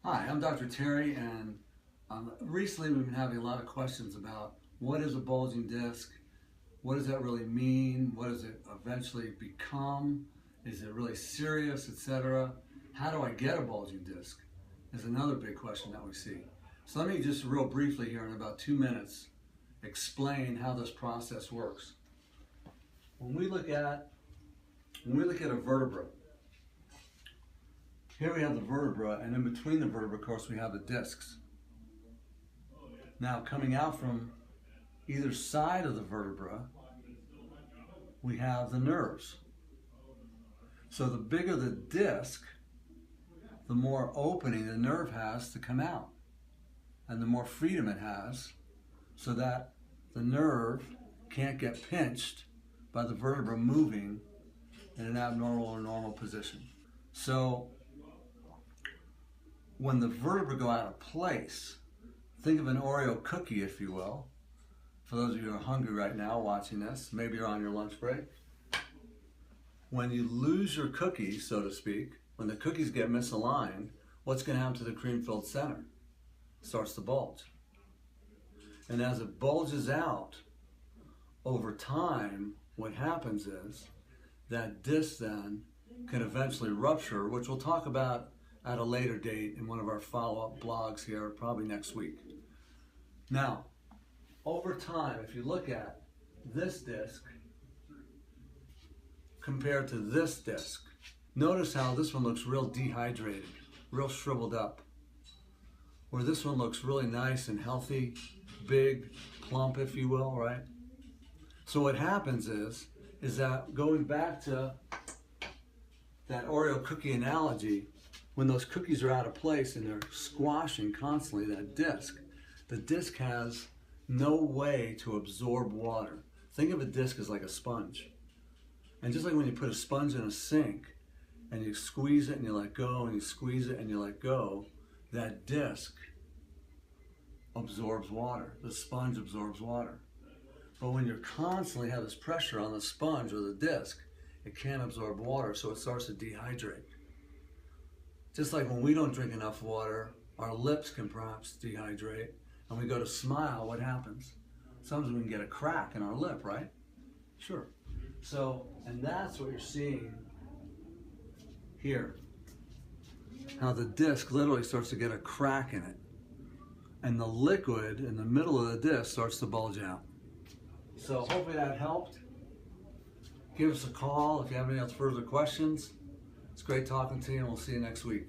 Hi, I'm Dr. Terry, and recently we've been having a lot of questions about what is a bulging disc, what does that really mean, what does it eventually become, is it really serious, etc. How do I get a bulging disc is another big question that we see. So let me just real briefly here in about 2 minutes explain how this process works. When we look at a vertebra, here we have the vertebra, and in between the vertebra, of course, we have the discs. Now, coming out from either side of the vertebra, we have the nerves. So the bigger the disc, the more opening the nerve has to come out, and the more freedom it has so that the nerve can't get pinched by the vertebra moving in an abnormal or normal position. So when the vertebrae go out of place, think of an Oreo cookie, if you will. For those of you who are hungry right now watching this, maybe you're on your lunch break. When you lose your cookie, so to speak, when the cookies get misaligned, what's going to happen to the cream-filled center? It starts to bulge. And as it bulges out, over time, what happens is that disc then can eventually rupture, which we'll talk about at a later date in one of our follow-up blogs here, probably next week. Now, over time, if you look at this disc compared to this disc, notice how this one looks real dehydrated, real shriveled up, where this one looks really nice and healthy, big, plump, if you will, right? So what happens is that going back to that Oreo cookie analogy, when those cookies are out of place and they're squashing constantly that disc, the disc has no way to absorb water. Think of a disc as like a sponge. And just like when you put a sponge in a sink and you squeeze it and you let go and you squeeze it and you let go, that disc absorbs water. The sponge absorbs water. But when you constantly have this pressure on the sponge or the disc, it can't absorb water, so it starts to dehydrate. Just like when we don't drink enough water, our lips can perhaps dehydrate, and we go to smile, what happens? Sometimes we can get a crack in our lip, right? Sure. So, and that's what you're seeing here. How the disc literally starts to get a crack in it, and the liquid in the middle of the disc starts to bulge out. So hopefully that helped. Give us a call if you have any further questions. It's great talking to you, and we'll see you next week.